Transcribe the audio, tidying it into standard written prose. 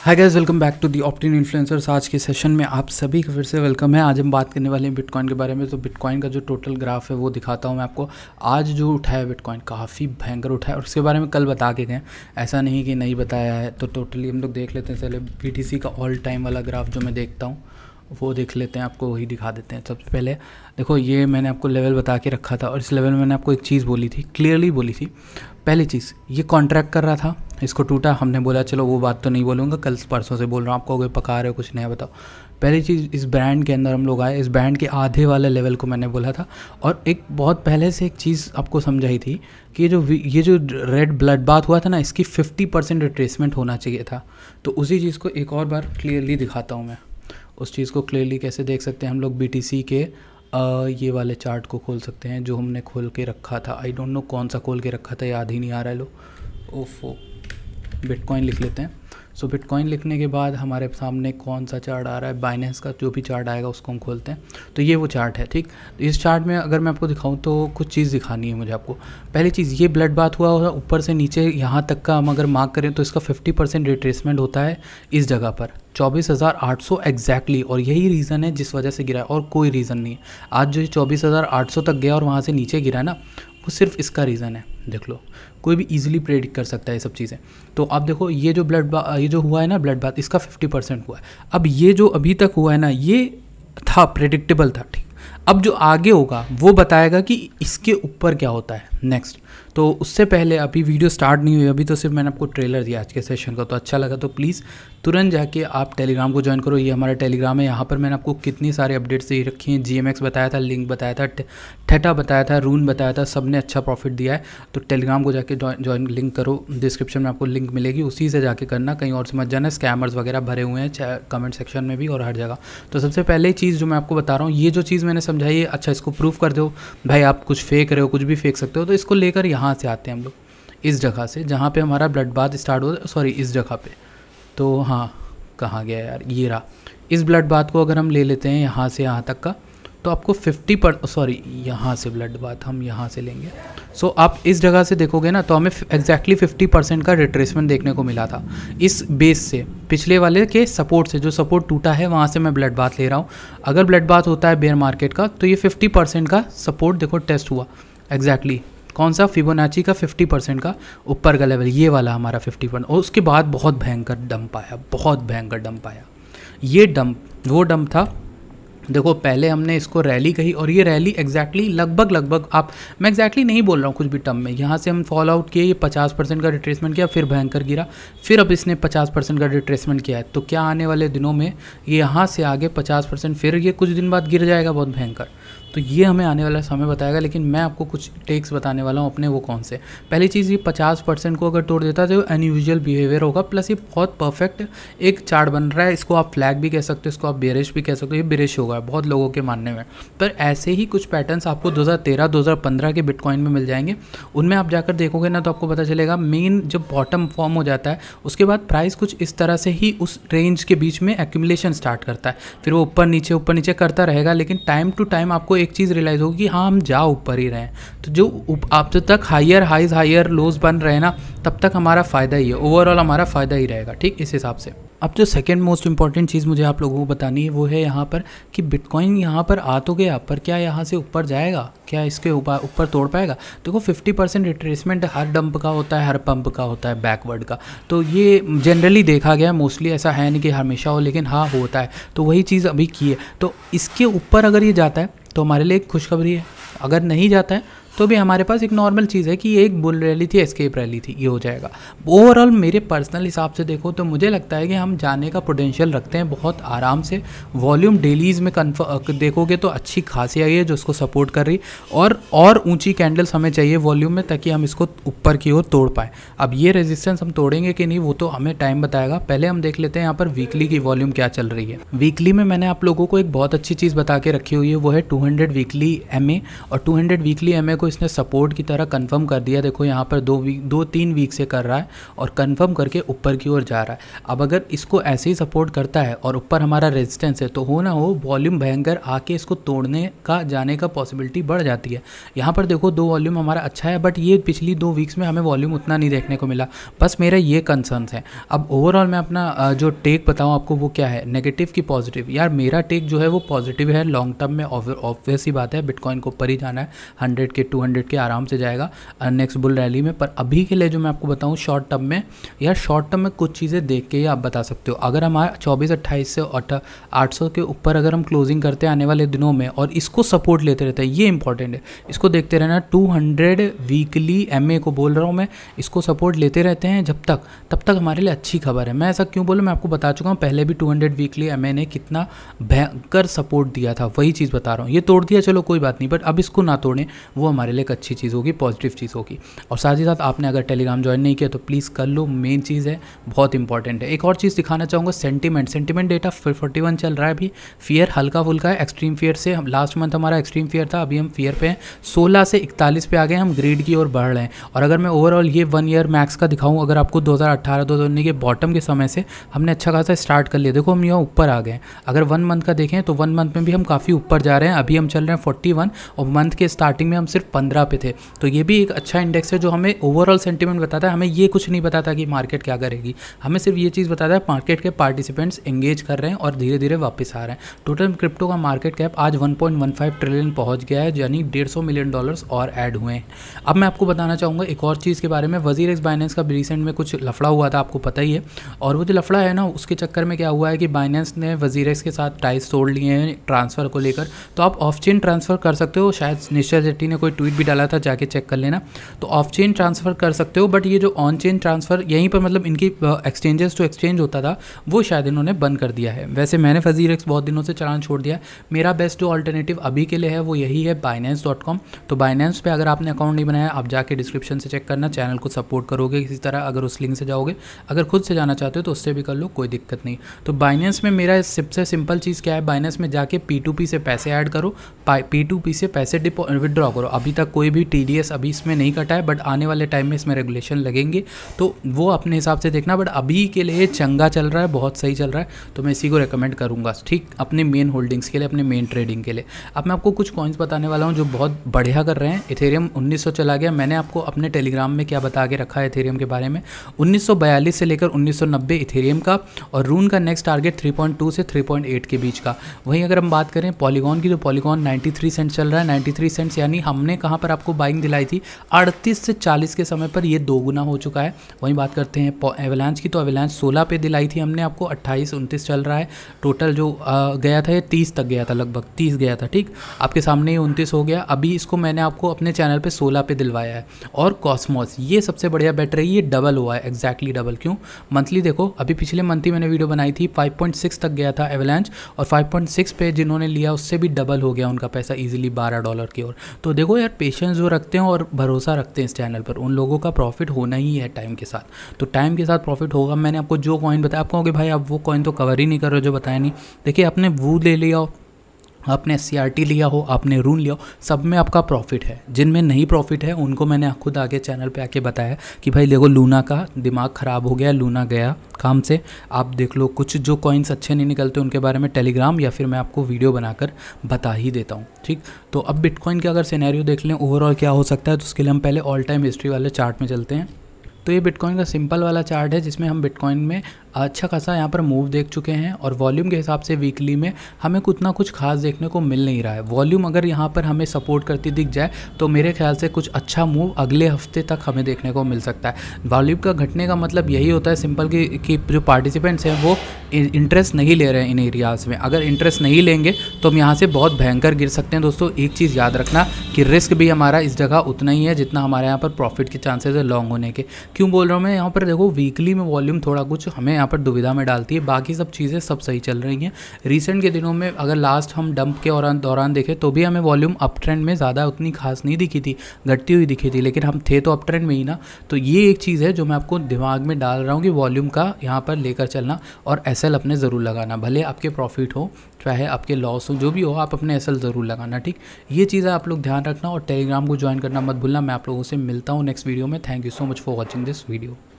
Hi guys, welcome back to the Optin Influencers. आज के session में आप सभी का फिर से वेलकम है। आज हम बात करने वाले हैं बिटकॉइन के बारे में। तो बिटकॉइन का जो टोटल ग्राफ है वो दिखाता हूँ मैं आपको। आज जो उठा है बिटकॉइन काफ़ी भयंकर उठा है और उसके बारे में कल बता के गए, ऐसा नहीं कि नहीं बताया है। तो टोटली हम लोग देख लेते हैं। पहले BTC का ऑल टाइम वाला ग्राफ जो मैं देखता हूँ वो देख लेते हैं, आपको वही दिखा देते हैं। सबसे पहले देखो, ये मैंने आपको लेवल बता के रखा था और इस लेवल में मैंने आपको एक चीज़ बोली थी, क्लियरली बोली थी। पहली चीज़, ये कॉन्ट्रैक्ट कर रहा था, इसको टूटा, हमने बोला चलो वो बात तो नहीं बोलूँगा, कल परसों से बोल रहा हूँ आपको, अगर पका रहे हो कुछ नया बताओ। पहली चीज़, इस बैंड के अंदर हम लोग आए, इस बैंड के आधे वाले लेवल को मैंने बोला था। और एक बहुत पहले से एक चीज़ आपको समझाई थी कि ये जो रेड ब्लड बाथ हुआ था ना, इसकी 50% रिट्रेसमेंट होना चाहिए था। तो उसी चीज़ को एक और बार क्लियरली दिखाता हूँ मैं। उस चीज़ को क्लियरली कैसे देख सकते हैं हम लोग, BTC के ये वाले चार्ट को खोल सकते हैं जो हमने खोल के रखा था। आई डोंट नो कौन सा खोल के रखा था, याद ही नहीं आ रहा है। लो ओफो, बिटकॉइन लिख लेते हैं। सो बिटकॉइन लिखने के बाद हमारे सामने कौन सा चार्ट आ रहा है, बाइनेंस का जो भी चार्ट आएगा उसको हम खोलते हैं। तो ये वो चार्ट है, ठीक। इस चार्ट में अगर मैं आपको दिखाऊं तो कुछ चीज़ दिखानी है मुझे आपको। पहली चीज़, ये ब्लड बाथ हुआ होगा ऊपर से नीचे यहाँ तक का हम अगर मार्क करें तो इसका 50% रिट्रेसमेंट होता है इस जगह पर 24,800 एग्जैक्टली। और यही रीज़न है जिस वजह से गिरा है और कोई रीज़न नहीं है। आज जो 24,800 तक गया और वहाँ से नीचे गिरा है ना, वो सिर्फ इसका रीज़न है। देख लो, कोई भी इजीली प्रेडिक्ट कर सकता है ये सब चीज़ें। तो अब देखो, ये जो हुआ है ना ब्लड बाथ, इसका 50% हुआ है। अब ये जो अभी तक हुआ है ना, ये था, प्रेडिक्टेबल था, ठीक। अब जो आगे होगा वो बताएगा कि इसके ऊपर क्या होता है नेक्स्ट। तो उससे पहले, अभी वीडियो स्टार्ट नहीं हुई, अभी तो सिर्फ मैंने आपको ट्रेलर दिया आज के सेशन का। तो अच्छा लगा तो प्लीज़ तुरंत जाके आप टेलीग्राम को ज्वाइन करो। ये हमारा टेलीग्राम है, यहाँ पर मैंने आपको कितनी सारी अपडेट्स दे रखी हैं। GMX बताया था, लिंक बताया था, थेटा बताया था, रून बताया था, सब ने अच्छा प्रॉफिट दिया है। तो टेलीग्राम को जाके ज्वाइन लिंक करो, डिस्क्रिप्शन में आपको लिंक मिलेगी, उसी से जाके करना, कहीं और से मत जाना। स्कैमर्स वगैरह भरे हुए हैं कमेंट सेक्शन में भी और हर जगह। तो सबसे पहले चीज़ जो मैं आपको बता रहा हूँ, ये जो चीज़ मैंने समझाई है, अच्छा इसको प्रूफ कर दो भाई, आप कुछ फेक रहे हो, कुछ भी फेंक सकते हो। तो इसको लेकर यहाँ से आते हैं हम लोग, इस जगह से जहाँ पे हमारा ब्लड बाथ स्टार्ट हो, सॉरी इस जगह पे। तो हाँ, कहाँ गया यार, ये रहा। इस ब्लड बाथ को अगर हम ले लेते हैं यहाँ से यहाँ तक का, तो आपको 50% यहाँ से ब्लड बाथ हम यहाँ से लेंगे। सो आप इस जगह से देखोगे ना, तो हमें एग्जैक्टली 50% का रिट्रेसमेंट देखने को मिला था इस बेस से, पिछले वाले के सपोर्ट से। जो सपोर्ट टूटा है वहाँ से मैं ब्लड बाथ ले रहा हूँ। अगर ब्लड बाथ होता है बेयर मार्केट का, तो ये 50% का सपोर्ट देखो टेस्ट हुआ एग्जैक्टली। कौन सा, फिबोनाची का 50% का ऊपर का लेवल, ये वाला हमारा 50%। और उसके बाद बहुत भयंकर डंप आया, बहुत भयंकर डंप आया। ये डंप वो डंप था। देखो, पहले हमने इसको रैली कही और ये रैली एग्जैक्टली लगभग मैं एग्जैक्टली नहीं बोल रहा हूँ कुछ भी टर्म में। यहाँ से हम फॉल आउट किए, ये 50% का रिट्रेसमेंट किया, फिर भयंकर गिरा, फिर अब इसने 50% का रिट्रेसमेंट किया है। तो क्या आने वाले दिनों में ये यहाँ से आगे 50%, फिर ये कुछ दिन बाद गिर जाएगा बहुत भयंकर। तो ये हमें आने वाला समय बताएगा। लेकिन मैं आपको कुछ टेक्स बताने वाला हूँ अपने, वो कौन से। पहली चीज़, ये 50% को अगर तोड़ देता है तो अनयूजुअल बिहेवियर होगा, प्लस ये बहुत परफेक्ट एक चार्ट बन रहा है। इसको आप फ्लैग भी कह सकते हो, इसको आप बेरिश भी कह सकते हो। ये बेरिश होगा बहुत लोगों के मानने में, पर ऐसे ही कुछ पैटर्न्स आपको 2013-2015 के बिटकॉइन में मिल जाएंगे। उनमें आप जाकर देखोगे ना, तो आपको पता चलेगा मेन जब बॉटम फॉर्म हो जाता है, उसके बाद प्राइस कुछ इस तरह से ही उस रेंज के बीच में एक्यूमुलेशन स्टार्ट करता है, फिर वो ऊपर नीचे करता रहेगा। लेकिन टाइम टू टाइम आपको एक चीज़ रियलाइज़ होगी कि हाँ, हम जा ऊपर ही रहे हैं। तो जो आप जब तक हायर हाइज हायर लोज बन रहे हैं ना, तब तक हमारा फ़ायदा ही है, ओवरऑल हमारा फ़ायदा ही रहेगा, ठीक, इस हिसाब से। अब जो सेकंड मोस्ट इंपॉर्टेंट चीज़ मुझे आप लोगों को बतानी है वो है यहाँ पर कि बिटकॉइन यहाँ पर आ तो गया, पर क्या यहाँ से ऊपर जाएगा, क्या इसके ऊपर तोड़ पाएगा। देखो, 50% रिट्रेसमेंट हर डंप का होता है, हर पंप का होता है, बैकवर्ड का। तो ये जनरली देखा गया, मोस्टली ऐसा है नहीं कि हमेशा हो, लेकिन हाँ होता है। तो वही चीज़ अभी की है। तो इसके ऊपर अगर ये जाता है तो हमारे लिए एक खुशखबरी है, अगर नहीं जाता है तो भी हमारे पास एक नॉर्मल चीज़ है कि ये एक बुल रैली थी, एस्केप रैली थी, ये हो जाएगा। ओवरऑल मेरे पर्सनल हिसाब से देखो तो मुझे लगता है कि हम जाने का पोटेंशियल रखते हैं बहुत आराम से। वॉल्यूम डेलीज़ में देखोगे तो अच्छी खासी आई है जो उसको सपोर्ट कर रही, और ऊंची कैंडल्स हमें चाहिए वॉल्यूम में, ताकि हम इसको ऊपर की ओर तोड़ पाएँ। अब ये रेजिस्टेंस हम तोड़ेंगे कि नहीं वो तो हमें टाइम बताएगा। पहले हम देख लेते हैं यहाँ पर वीकली की वॉल्यूम क्या चल रही है। वीकली में मैंने आप लोगों को एक बहुत अच्छी चीज़ बता के रखी हुई है, वो है 200 वीकली MA। और 200 वीकली MA को को इसने सपोर्ट की तरह कंफर्म कर दिया। देखो यहाँ पर 2-3 वीक से कर रहा है और कंफर्म करके ऊपर की ओर जा रहा है। अब अगर इसको ऐसे ही सपोर्ट करता है और ऊपर हमारा रेजिस्टेंस है तो हो ना हो वॉल्यूम भयंकर आके इसको तोड़ने का जाने का पॉसिबिलिटी बढ़ जाती है। यहाँ पर देखो 2 वॉल्यूम हमारा अच्छा है, बट ये पिछली 2 वीक्स में हमें वॉल्यूम उतना नहीं देखने को मिला। बस मेरा ये कंसर्न्स है। अब ओवरऑल मैं अपना जो टेक बताऊँ आपको वो क्या है, नेगेटिव की पॉजिटिव। यार मेरा टेक जो है वो पॉजिटिव है। लॉन्ग टर्म में ऑब्वियस ही बात है बिटकॉइन को ऊपर ही जाना है, 100 के 200 के आराम से जाएगा नेक्स्ट बुल रैली में। पर अभी के लिए जो मैं आपको बताऊँ शॉर्ट टर्म में, यार शॉर्ट टर्म में कुछ चीज़ें देख के ही आप बता सकते हो। अगर हमारा 24-28 से 800 के ऊपर अगर हम क्लोजिंग करते हैं आने वाले दिनों में और इसको सपोर्ट लेते रहते हैं, ये इंपॉर्टेंट है, इसको देखते रहना। 200 वीकली MA को बोल रहा हूँ मैं, इसको सपोर्ट लेते रहते हैं तब तक हमारे लिए अच्छी खबर है। मैं ऐसा क्यों बोलूँ, मैं आपको बता चुका हूँ पहले भी 200 वीकली MA ने कितना भयंकर सपोर्ट दिया था, वही चीज़ बता रहा हूँ। ये तोड़ दिया चलो कोई बात नहीं, बट अब इसको ना तोड़ें, वो हमारे लिए एक अच्छी चीज़ होगी, पॉजिटिव चीज़ होगी। और साथ ही साथ आपने अगर टेलीग्राम ज्वाइन नहीं किया तो प्लीज़ कर लो, मेन चीज़ है, बहुत इंपॉर्टेंट है। एक और चीज़ दिखाना चाहूँगा, सेंटिमेंट डेटा 41 चल रहा है अभी। फियर हल्का फुल्का है, एक्सट्रीम फियर से लास्ट मंथ हमारा एक्सट्रीम फियर था, अभी हम फियर पे हैं। 16 से 41 पे आ गए, हम ग्रीड की ओर बढ़ रहे हैं। और अगर मैं ओवरऑल ये 1 ईयर मैक्स का दिखाऊँ, अगर आपको 2018-2019 के बॉटम के समय से हमने अच्छा खासा स्टार्ट कर लिया। देखो हम यहाँ ऊपर आ गए। अगर 1 मंथ का देखें तो 1 मंथ में भी हम काफ़ी ऊपर जा रहे हैं। अभी हम चल रहे हैं 41 और मंथ के स्टार्टिंग में हम सिर्फ 15 पे थे। तो ये भी एक अच्छा इंडेक्स है जो हमें ओवरऑल सेंटिमेंट बताता है। हमें ये कुछ नहीं बताता कि मार्केट क्या करेगी, हमें सिर्फ ये चीज़ बताता है मार्केट के पार्टिसिपेंट्स एंगेज कर रहे हैं और धीरे धीरे वापस आ रहे हैं। टोटल क्रिप्टो का मार्केट कैप आज 1.15 ट्रिलियन पहुंच गया है, यानी $150 मिलियन और ऐड हुए हैं। अब मैं आपको बताना चाहूँगा एक और चीज़ के बारे में। WazirX बाइनेंस का रिसेंट में कुछ लफड़ा हुआ था, आपको पता ही है। और वो जो लफड़ा है ना, उसके चक्कर में क्या हुआ है कि बाइनेंस ने WazirX के साथ टाइज तोड़ लिए हैं ट्रांसफ़र को लेकर। तो आप ऑफ चेन ट्रांसफ़र कर सकते हो, शायद निश्चय शेट्टी ने कोई ट्वीट भी डाला था, जाके चेक कर लेना। तो ऑफ चेन ट्रांसफ़र कर सकते हो, बट ये जो ऑन चेन ट्रांसफ़र यहीं पर मतलब इनकी एक्सचेंजेस जो एक्सचेंज होता था वो शायद इन्होंने बंद कर दिया है। वैसे मैंने WazirX बहुत दिनों से चलाना छोड़ दिया है। मेरा बेस्ट जो अल्टरनेटिव अभी के लिए है वो यही है binance.com। तो बाइनेंस पे अगर आपने अकाउंट नहीं बनाया, आप जाके डिस्क्रिप्शन से चेक करना, चैनल को सपोर्ट करोगे किसी तरह अगर उस लिंक से जाओगे। अगर खुद से जाना चाहते हो तो उससे भी कर लो, कोई दिक्कत नहीं। तो बाइनेंस में मेरा सबसे सिंपल चीज़ क्या है, बाइनेंस में जाके P2P से पैसे ऐड करो, P2P से पैसे विड्रॉ करो। अभी तक कोई भी TDS अभी इसमें नहीं कटा है, बट आने वाले टाइम में इसमें रेगुलेशन लगेंगे, तो वो अपने हिसाब से देखना। बट अभी के लिए चंगा चल रहा है, बहुत सही चल रहा है, तो मैं इसी को रेकमेंड करूँगा, ठीक, अपने मेन होल्डिंग्स के लिए, अपने मेन ट्रेडिंग के लिए। अब मैं आपको कुछ कॉइन्स बताने वाला हूँ जो बहुत बढ़िया कर रहे हैं। इथेरियम 1900 चला गया। मैंने आपको अपने टेलीग्राम में क्या बता के रखा है इथेरियम के बारे में, 1942 से लेकर 1990 इथेरियम का, और रून का नेक्स्ट टारगेट 3.2 से 3.8 के बीच का। वहीं अगर हम बात करें पॉलीगॉन की, तो पॉलीगॉन 93 सेंट चल रहा है। 93 सेंट्स यानी हमने कहाँ पर आपको बाइंग दिलाई थी, 38 से 40 के समय पर ये 2 गुना हो चुका है। वहीं बात करते हैं एवलांच की, तो एवलांच 16 पे दिलाई थी हमने आपको, 28-29 चल रहा है। टोटल जो गया था ये 30 तक गया था, लगभग 30 गया था, ठीक, आपके सामने ही 29 हो गया। अभी इसको मैंने आपको अपने चैनल पे 16 पे दिलवाया है। और कॉस्मोस ये सबसे बढ़िया बेट रही, ये डबल हुआ है, एग्जैक्टली डबल। क्यों? मंथली देखो, अभी पिछले मंथ ही मैंने वीडियो बनाई थी, 5.6 तक गया था एवलांच, और 5.6 पे जिन्होंने लिया उससे भी डबल हो गया उनका पैसा ईजिली $12 की ओर। तो देखो यार, पेशेंस जो रखते हैं और भरोसा रखते हैं इस चैनल पर, उन लोगों का प्रॉफिट होना ही है टाइम के साथ। तो टाइम के साथ प्रॉफिट होगा। मैंने आपको जो कॉइन बताया, आप कहोगे भाई आप वो कॉइन तो कवर ही नहीं कर रहे हो जो बताया नहीं। देखिए, आपने वो ले लिया हो, आपने CRT लिया हो, आपने रून लिया हो, सब में आपका प्रॉफिट है। जिनमें नहीं प्रॉफिट है उनको मैंने खुद आगे चैनल पे आके बताया कि भाई देखो, लूना का दिमाग ख़राब हो गया, लूना गया काम से, आप देख लो। कुछ जो कॉइन्स अच्छे नहीं निकलते उनके बारे में टेलीग्राम या फिर मैं आपको वीडियो बनाकर बता ही देता हूँ, ठीक। तो अब बिटकॉइन का अगर सिनेरियो देख लें ओवरऑल क्या हो सकता है, तो उसके लिए हम पहले ऑल टाइम हिस्ट्री वाले चार्ट में चलते हैं। तो ये बिटकॉइन का सिंपल वाला चार्ट है जिसमें हम बिटकॉइन में अच्छा खासा यहाँ पर मूव देख चुके हैं, और वॉल्यूम के हिसाब से वीकली में हमें कुछ ना कुछ खास देखने को मिल नहीं रहा है। वॉल्यूम अगर यहाँ पर हमें सपोर्ट करती दिख जाए तो मेरे ख्याल से कुछ अच्छा मूव अगले हफ्ते तक हमें देखने को मिल सकता है। वॉल्यूम का घटने का मतलब यही होता है सिंपल कि जो पार्टिसिपेंट्स हैं वो इंटरेस्ट नहीं ले रहे हैं इन एरियाज़ में। अगर इंटरेस्ट नहीं लेंगे तो हम यहाँ से बहुत भयंकर गिर सकते हैं। दोस्तों, एक चीज़ याद रखना कि रिस्क भी हमारा इस जगह उतना ही है जितना हमारे यहाँ पर प्रॉफिट के चांसेस है लॉन्ग होने के। क्यों बोल रहा हूँ मैं, यहाँ पर देखो वीकली में वॉल्यूम थोड़ा कुछ हमें यहाँ पर दुविधा में डालती है। बाकी सब चीज़ें सब सही चल रही हैं। रिसेंट के दिनों में अगर लास्ट हम डंप के दौरान देखें तो भी हमें वॉल्यूम अप ट्रेंड में ज़्यादा उतनी खास नहीं दिखी थी, घटती हुई दिखी थी, लेकिन हम थे तो अप ट्रेंड में ही ना। तो ये एक चीज़ है जो मैं आपको दिमाग में डाल रहा हूँ कि वॉल्यूम का यहाँ पर लेकर चलना और एसएल अपने ज़रूर लगाना, भले आपके प्रॉफिट हो चाहे आपके लॉस हो, जो भी हो आप अपने एसएल ज़रूर लगाना, ठीक। ये चीज़ें आप लोग ध्यान रखना और टेलीग्राम को ज्वाइन करना मत भूलना। मैं आप लोगों से मिलता हूँ नेक्स्ट वीडियो में। Thank you so much for watching this video.